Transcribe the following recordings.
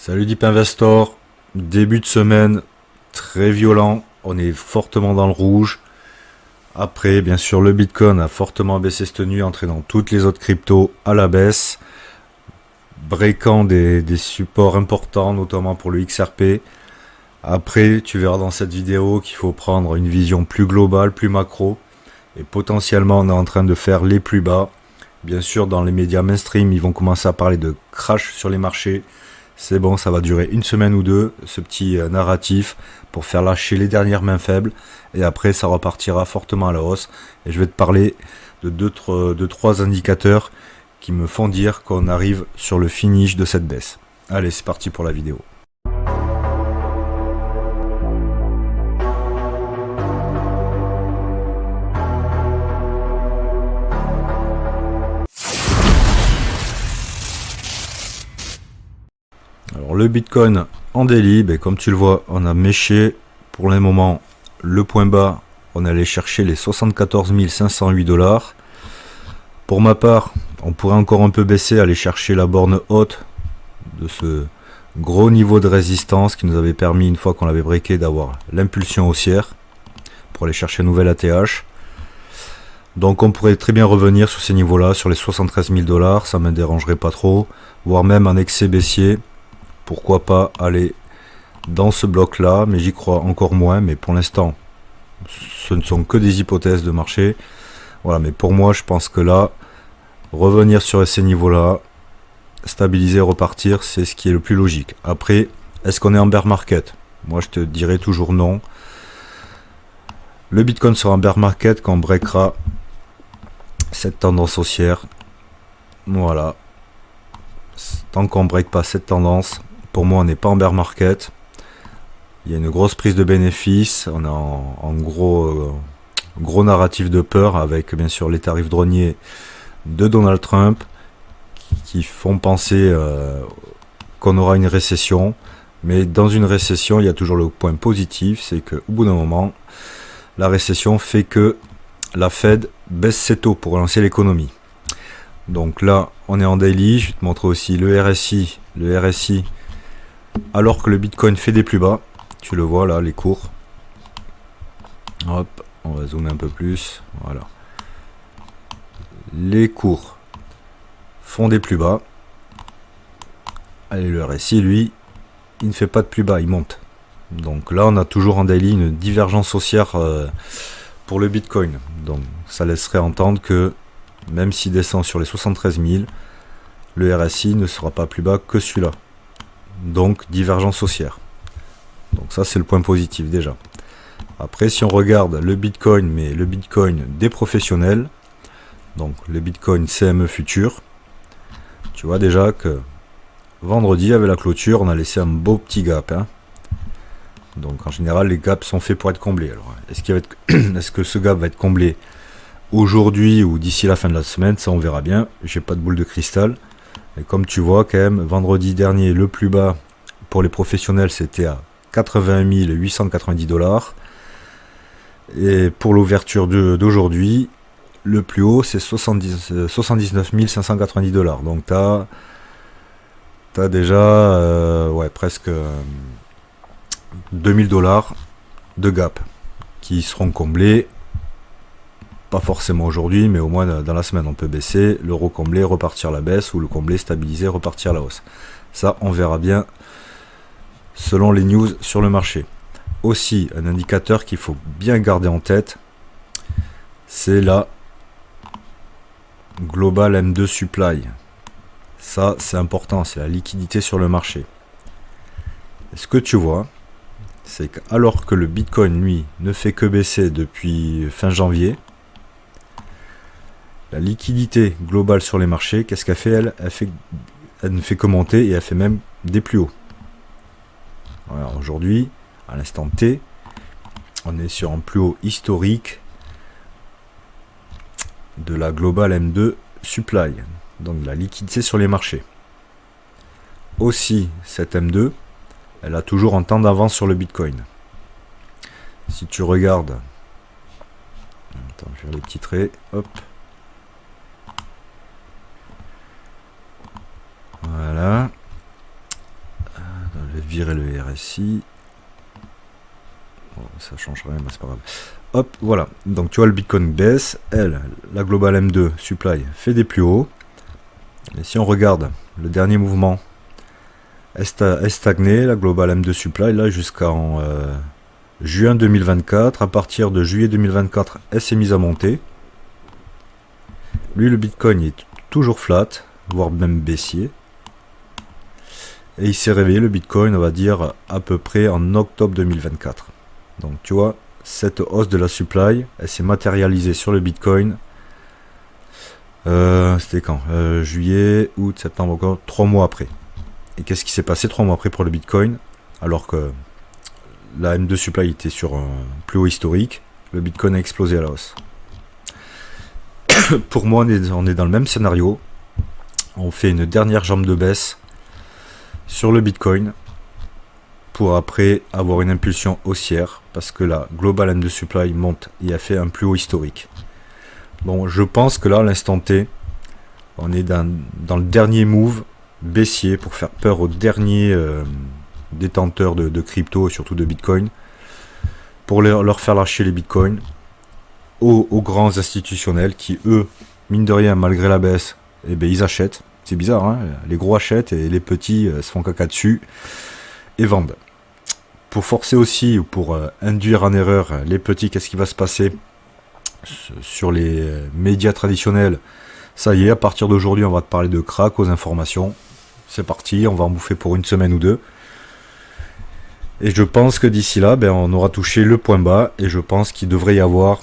Salut Deep Investor, début de semaine très violent, on est fortement dans le rouge. Après, bien sûr, le Bitcoin a fortement baissé cette nuit, entraînant toutes les autres cryptos à la baisse, breakant des supports importants, notamment pour le XRP. Après, tu verras dans cette vidéo qu'il faut prendre une vision plus globale, plus macro, et potentiellement on est en train de faire les plus bas. Bien sûr, dans les médias mainstream, ils vont commencer à parler de crash sur les marchés. C'est bon, ça va durer une semaine ou deux, ce petit narratif, pour faire lâcher les dernières mains faibles. Et après, ça repartira fortement à la hausse. Et je vais te parler de trois indicateurs qui me font dire qu'on arrive sur le finish de cette baisse. Allez, c'est parti pour la vidéo. Alors le Bitcoin en daily, comme tu le vois, on a méché pour le moment le point bas, on allait chercher les 74 508 $. Pour ma part, on pourrait encore un peu baisser, aller chercher la borne haute de ce gros niveau de résistance qui nous avait permis, une fois qu'on l'avait breaké, d'avoir l'impulsion haussière pour aller chercher un nouvel ATH. Donc on pourrait très bien revenir sur ces niveaux-là, sur les 73 000 $, ça ne me dérangerait pas trop, voire même en excès baissier. Pourquoi pas aller dans ce bloc-là, mais j'y crois encore moins. Mais pour l'instant, ce ne sont que des hypothèses de marché. Voilà, mais pour moi, je pense que là, revenir sur ces niveaux-là, stabiliser, repartir, c'est ce qui est le plus logique. Après, est-ce qu'on est en bear market? Moi, je te dirais toujours non. Le Bitcoin sera en bear market quand on breakera cette tendance haussière. Voilà. Tant qu'on ne break pas cette tendance, pour moi, on n'est pas en bear market. Il y a une grosse prise de bénéfices. On est en gros narratif de peur avec, bien sûr, les tarifs douaniers de Donald Trump qui font penser qu'on aura une récession. Mais dans une récession, il y a toujours le point positif, c'est qu'au bout d'un moment, la récession fait que la Fed baisse ses taux pour relancer l'économie. Donc là, on est en daily. Je vais te montrer aussi le RSI. Le RSI, alors que le Bitcoin fait des plus bas. Tu le vois là, les cours. Hop, on va zoomer un peu plus. Voilà. Les cours font des plus bas. Allez, le RSI, lui, il ne fait pas de plus bas, il monte. Donc là, on a toujours en daily une divergence haussière pour le Bitcoin. Donc ça laisserait entendre que même s'il descend sur les 73 000, le RSI ne sera pas plus bas que celui-là. Donc divergence haussière. Donc ça, c'est le point positif déjà. Après, si on regarde le Bitcoin, mais le Bitcoin des professionnels, donc le Bitcoin CME futur, tu vois déjà que vendredi, avec la clôture, on a laissé un beau petit gap. Donc en général, les gaps sont faits pour être comblés. Alors, est-ce que ce gap va être comblé aujourd'hui ou d'ici la fin de la semaine? Ça, on verra bien. J'ai pas de boule de cristal. Et comme tu vois, quand même, vendredi dernier, le plus bas pour les professionnels, c'était à 80 890 $. Et pour l'ouverture d'aujourd'hui, le plus haut, c'est 79 590 $. Donc, tu as déjà presque 2000 $ de gap qui seront comblés. Pas forcément aujourd'hui, mais au moins dans la semaine, on peut baisser, le recombler, repartir à la baisse, ou le combler, stabiliser, repartir à la hausse. Ça, on verra bien selon les news sur le marché. Aussi, un indicateur qu'il faut bien garder en tête, c'est la Global M2 Supply. Ça, c'est important, c'est la liquidité sur le marché. Et ce que tu vois, c'est qu'alors que le Bitcoin, lui, ne fait que baisser depuis fin janvier, la liquidité globale sur les marchés, qu'est-ce qu'elle fait? Elle ne fait que monter et elle fait même des plus hauts. Voilà, aujourd'hui, à l'instant T, on est sur un plus haut historique de la Global M2 Supply, donc de la liquidité sur les marchés. Aussi, cette M2, elle a toujours un temps d'avance sur le Bitcoin. Si tu regardes, attends, je vais faire les petits traits, hop. Voilà. vais virer le RSI. Bon, ça change rien, mais c'est pas grave. Hop, voilà. Donc tu vois, le Bitcoin baisse. La Global M2 Supply fait des plus hauts. Et si on regarde le dernier mouvement, est stagné. La Global M2 Supply, là, jusqu'en juin 2024. À partir de juillet 2024, elle s'est mise à monter. Lui, le Bitcoin est toujours flat, voire même baissier. Et il s'est réveillé, le Bitcoin, on va dire, à peu près en octobre 2024. Donc, tu vois, cette hausse de la supply, elle s'est matérialisée sur le Bitcoin. C'était quand juillet, août, septembre, encore 3 mois après. Et qu'est-ce qui s'est passé 3 mois après pour le Bitcoin? Alors que la M2 supply était sur un plus haut historique, le Bitcoin a explosé à la hausse. Pour moi, on est dans le même scénario. On fait une dernière jambe de baisse sur le Bitcoin pour après avoir une impulsion haussière parce que la Global M2 Supply monte et a fait un plus haut historique. Bon, je pense que là, à l'instant T, on est dans le dernier move baissier pour faire peur aux derniers détenteurs de crypto et surtout de Bitcoin pour leur faire lâcher les Bitcoins aux grands institutionnels qui, eux, mine de rien, malgré la baisse, eh ben, ils achètent. C'est bizarre, hein, les gros achètent et les petits se font caca dessus et vendent. Pour forcer aussi, ou pour induire en erreur les petits, qu'est-ce qui va se passer sur les médias traditionnels? Ça y est, à partir d'aujourd'hui, on va te parler de crack aux informations. C'est parti, on va en bouffer pour une semaine ou deux. Et je pense que d'ici là, ben, on aura touché le point bas et je pense qu'il devrait y avoir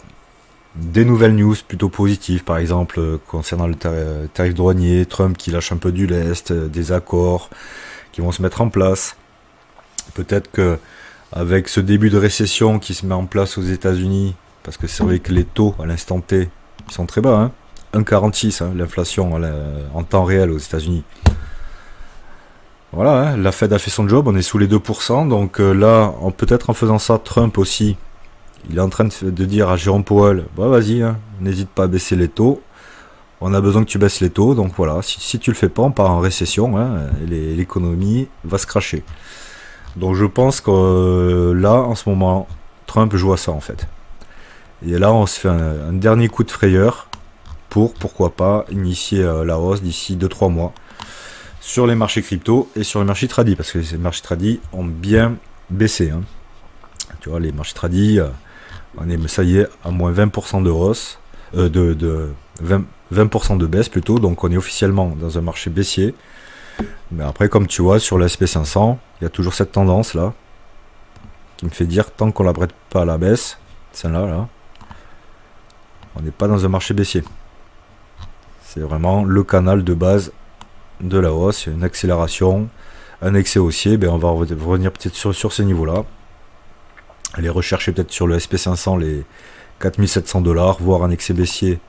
des nouvelles news plutôt positives, par exemple concernant le tarif douanier, Trump qui lâche un peu du lest, des accords qui vont se mettre en place. Peut-être que avec ce début de récession qui se met en place aux États-Unis, parce que c'est vrai que les taux à l'instant T ils sont très bas, hein, 1,46 hein, l'inflation en temps réel aux États-Unis. Voilà, hein, la Fed a fait son job, on est sous les 2%, donc là, peut-être en faisant ça, Trump aussi, il est en train de dire à Jérôme Powell, bah vas-y, hein, n'hésite pas à baisser les taux, on a besoin que tu baisses les taux, donc voilà, si tu le fais pas, on part en récession, hein, et l'économie va se cracher. Donc je pense que là, en ce moment, Trump joue à ça en fait. Et là, on se fait un dernier coup de frayeur pour, pourquoi pas, initier la hausse d'ici 2-3 mois sur les marchés crypto et sur les marchés tradis, parce que les marchés tradis ont bien baissé. Hein. Tu vois, les marchés tradis, on est, ça y est, à moins 20% de hausse, 20% de baisse plutôt, donc on est officiellement dans un marché baissier. Mais après, comme tu vois, sur le SP500, il y a toujours cette tendance là, qui me fait dire, tant qu'on ne la prête pas à la baisse, celle-là, là, on n'est pas dans un marché baissier. C'est vraiment le canal de base de la hausse, une accélération, un excès haussier, ben on va revenir peut-être sur ces niveaux-là. Aller rechercher peut-être sur le SP500 les 4700 $, voire un excès baissier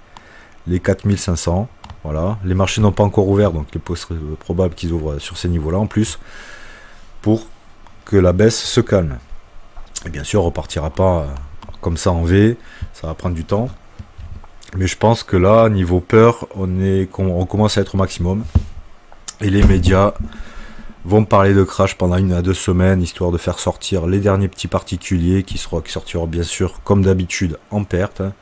les 4500. Voilà, les marchés n'ont pas encore ouvert, donc il est probable qu'ils ouvrent sur ces niveaux-là en plus, pour que la baisse se calme. Et bien sûr, on repartira pas comme ça en V, ça va prendre du temps. Mais je pense que là, niveau peur, on commence à être au maximum. Et les médias vont parler de crash pendant 1 à 2 semaines, histoire de faire sortir les derniers petits particuliers qui sortiront bien sûr, comme d'habitude, en perte. Hein.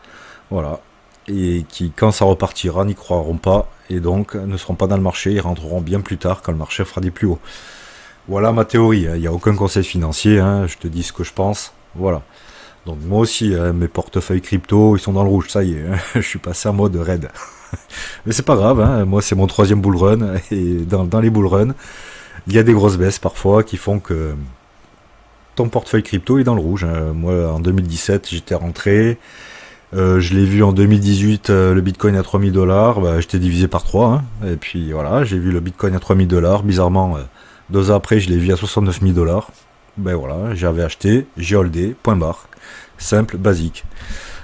Voilà. Et qui, quand ça repartira, n'y croiront pas. Et donc, ne seront pas dans le marché. Ils rentreront bien plus tard, quand le marché fera des plus hauts. Voilà ma théorie. Il n'y a aucun conseil financier. Hein. Je te dis ce que je pense. Voilà. Donc moi aussi, mes portefeuilles crypto, ils sont dans le rouge. Ça y est, hein. Je suis passé en mode raid. Mais c'est pas grave, hein. Moi c'est mon 3e bull run, et dans les bull runs, il y a des grosses baisses parfois qui font que ton portefeuille crypto est dans le rouge. Hein. Moi en 2017 j'étais rentré, je l'ai vu en 2018 le Bitcoin à 3000 $, bah, j'étais divisé par 3, hein. Et puis voilà, j'ai vu le Bitcoin à 3000 $, bizarrement 2 ans après je l'ai vu à 69 000 $, ben voilà, j'avais acheté, j'ai holdé, point barre, simple, basique.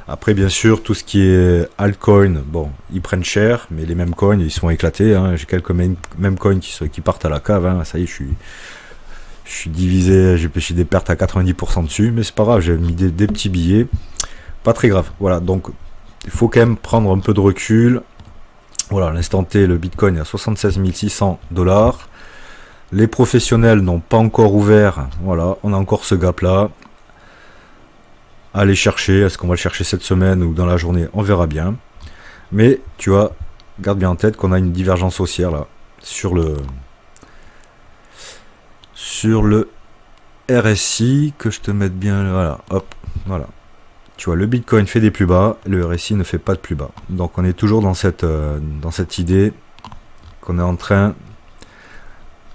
Après, bien sûr, tout ce qui est altcoin, bon, ils prennent cher, mais les mêmes coins, ils sont éclatés. Hein. J'ai quelques mêmes coins qui partent à la cave. Hein. Ça y est, je suis divisé, j'ai pêché des pertes à 90% dessus, mais c'est pas grave, j'ai mis des petits billets. Pas très grave. Voilà, donc il faut quand même prendre un peu de recul. Voilà, à l'instant T, le Bitcoin est à 76 600 $. Les professionnels n'ont pas encore ouvert. Voilà, on a encore ce gap là. Aller chercher. Est-ce qu'on va le chercher cette semaine ou dans la journée? On verra bien. Mais tu vois, garde bien en tête qu'on a une divergence haussière là sur le RSI. Que je te mette bien. Voilà, hop, voilà. Tu vois, le Bitcoin fait des plus bas, le RSI ne fait pas de plus bas. Donc on est toujours dans cette idée qu'on est en train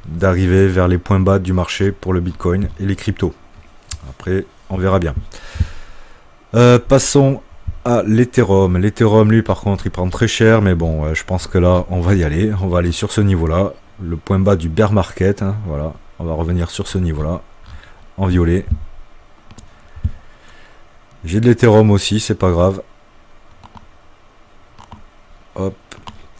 d'arriver vers les points bas du marché pour le Bitcoin et les cryptos. Après, on verra bien. Passons à l'Ethereum. L'Ethereum, lui, par contre, il prend très cher, mais bon, je pense que là, on va y aller. On va aller sur ce niveau-là, le point bas du bear market. Hein, voilà, on va revenir sur ce niveau-là, en violet. J'ai de l'Ethereum aussi, c'est pas grave. Hop,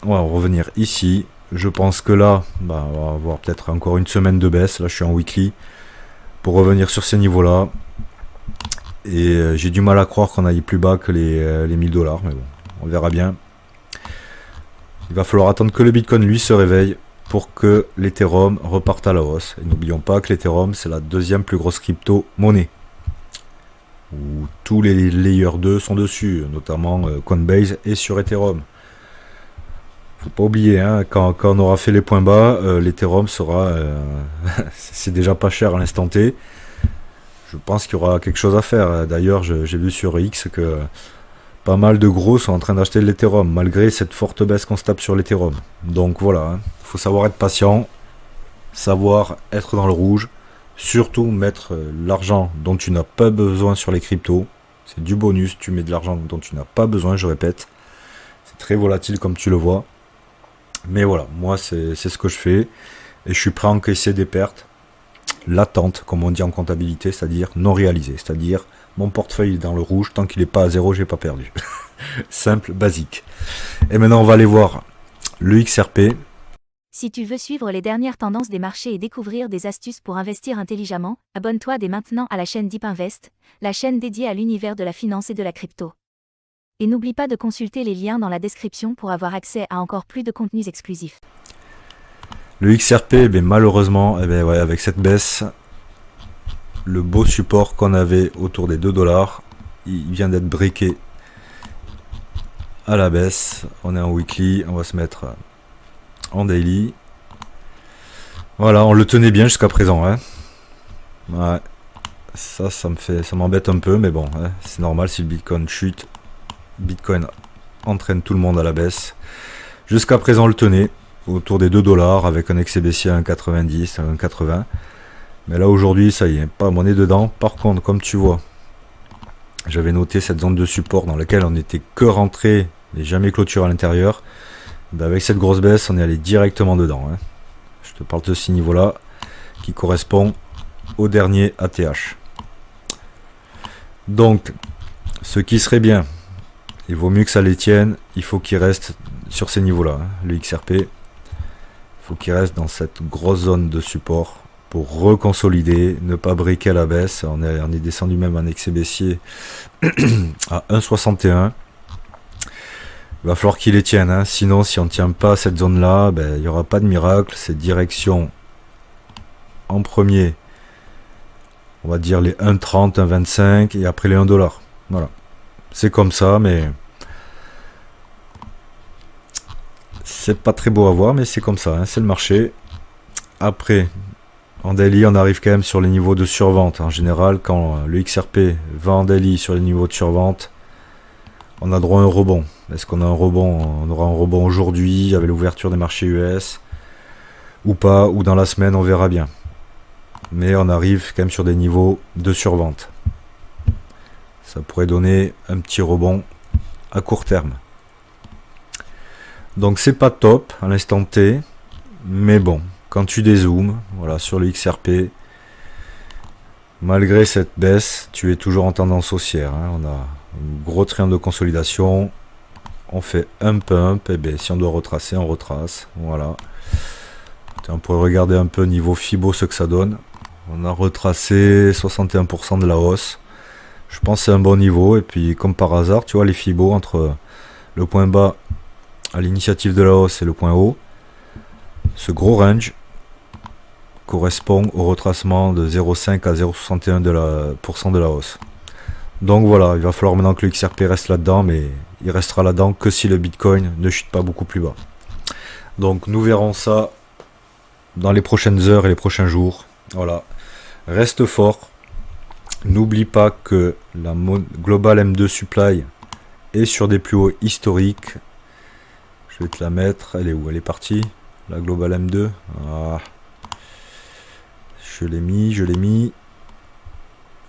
on va revenir ici. Je pense que là, bah, on va avoir peut-être encore une semaine de baisse. Là, je suis en weekly pour revenir sur ces niveaux-là. Et j'ai du mal à croire qu'on aille plus bas que les 1000 $, mais bon, on verra bien. Il va falloir attendre que le Bitcoin, lui, se réveille pour que l'Ethereum reparte à la hausse. Et n'oublions pas que l'Ethereum, c'est la deuxième plus grosse crypto-monnaie, où tous les layers 2 sont dessus, notamment Coinbase et sur Ethereum. Faut pas oublier, hein, quand on aura fait les points bas, l'Ethereum sera... c'est déjà pas cher à l'instant T. Je pense qu'il y aura quelque chose à faire. D'ailleurs, j'ai vu sur X que pas mal de gros sont en train d'acheter de l'Ethereum, malgré cette forte baisse qu'on se tape sur l'Ethereum. Donc voilà, hein, faut savoir être patient, savoir être dans le rouge, surtout mettre l'argent dont tu n'as pas besoin sur les cryptos. C'est du bonus, tu mets de l'argent dont tu n'as pas besoin, je répète. C'est très volatile comme tu le vois. Mais voilà, moi c'est ce que je fais. Et je suis prêt à encaisser des pertes latentes, comme on dit en comptabilité, c'est-à-dire non réalisées. C'est-à-dire mon portefeuille est dans le rouge, tant qu'il n'est pas à zéro, j'ai pas perdu. Simple, basique. Et maintenant on va aller voir le XRP. Si tu veux suivre les dernières tendances des marchés et découvrir des astuces pour investir intelligemment, abonne-toi dès maintenant à la chaîne Deep Invest, la chaîne dédiée à l'univers de la finance et de la crypto. Et n'oublie pas de consulter les liens dans la description pour avoir accès à encore plus de contenus exclusifs. Le XRP, malheureusement, ouais, avec cette baisse, le beau support qu'on avait autour des 2 $, il vient d'être breaké à la baisse. On est en weekly, on va se mettre en daily. Voilà, on le tenait bien jusqu'à présent. Hein. Ouais, ça m'embête un peu, mais bon, hein, c'est normal si le Bitcoin chute. Bitcoin entraîne tout le monde à la baisse. Jusqu'à présent, on le tenait autour des 2 $ avec un excès baissier à 1,90, à 1,80. Mais là, aujourd'hui, ça y est, pas on est dedans. Par contre, comme tu vois, j'avais noté cette zone de support dans laquelle on n'était que rentré et jamais clôturé à l'intérieur. Avec cette grosse baisse, on est allé directement dedans. Hein. Je te parle de ce niveau-là qui correspond au dernier ATH. Donc, ce qui serait bien, il vaut mieux que ça les tienne, il faut qu'il reste sur ces niveaux-là, hein, le XRP. Il faut qu'il reste dans cette grosse zone de support pour reconsolider, ne pas briquer à la baisse. On est descendu même en excès baissier à 1,61. Il va falloir qu'il les tienne, hein. Sinon si on ne tient pas cette zone-là, il n'y aura pas de miracle. C'est direction en premier, on va dire les 1,30, 1,25 et après les 1 $. Voilà. C'est comme ça, mais c'est pas très beau à voir, mais c'est comme ça, hein, c'est le marché. Après, en daily, on arrive quand même sur les niveaux de survente. En général, quand le XRP va en daily sur les niveaux de survente, on a droit à un rebond. Est-ce qu'on a un rebond? On aura un rebond aujourd'hui avec l'ouverture des marchés US ou pas, ou dans la semaine, on verra bien. Mais on arrive quand même sur des niveaux de survente. Ça pourrait donner un petit rebond à court terme. Donc c'est pas top à l'instant T, mais bon, quand tu dézoomes, voilà, sur le XRP, malgré cette baisse, tu es toujours en tendance haussière. Hein. On a un gros triangle de consolidation, on fait un pump, et si on doit retracer, on retrace. Voilà. On pourrait regarder un peu niveau Fibo ce que ça donne. On a retracé 61% de la hausse. Je pense que c'est un bon niveau. Et puis comme par hasard, tu vois les Fibo entre le point bas à l'initiative de la hausse et le point haut. Ce gros range, correspond au retracement de 0,5 à 0,61% de la hausse. Donc voilà, il va falloir maintenant que le XRP reste là-dedans, mais il restera là-dedans que si le Bitcoin ne chute pas beaucoup plus bas. Donc nous verrons ça dans les prochaines heures et les prochains jours. Voilà, reste fort. N'oublie pas que la Global M2 Supply est sur des plus hauts historiques. Je vais te la mettre. Elle est où? Elle est partie. La Global M2. Ah. Je l'ai mis.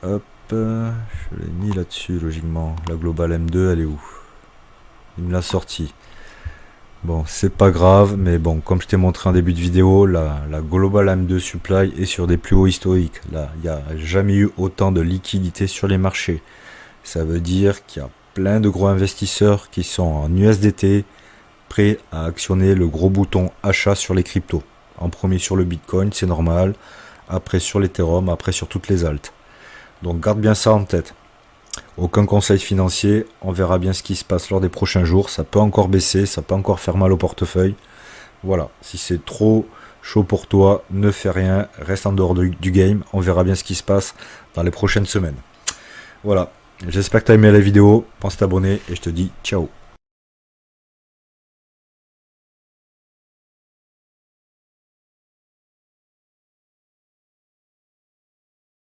Hop. Je l'ai mis là-dessus, logiquement. La Global M2, elle est où? Il me l'a sorti. Bon, c'est pas grave, mais bon, comme je t'ai montré en début de vidéo, la Global M2 Supply est sur des plus hauts historiques. Là, il n'y a jamais eu autant de liquidité sur les marchés. Ça veut dire qu'il y a plein de gros investisseurs qui sont en USDT, prêts à actionner le gros bouton achat sur les cryptos. En premier sur le Bitcoin, c'est normal. Après sur l'Ethereum, après sur toutes les altes. Donc garde bien ça en tête. Aucun conseil financier, on verra bien ce qui se passe lors des prochains jours. Ça peut encore baisser, ça peut encore faire mal au portefeuille. Voilà, si c'est trop chaud pour toi, ne fais rien, reste en dehors du game. On verra bien ce qui se passe dans les prochaines semaines. Voilà, j'espère que tu as aimé la vidéo. Pense t'abonner et je te dis ciao.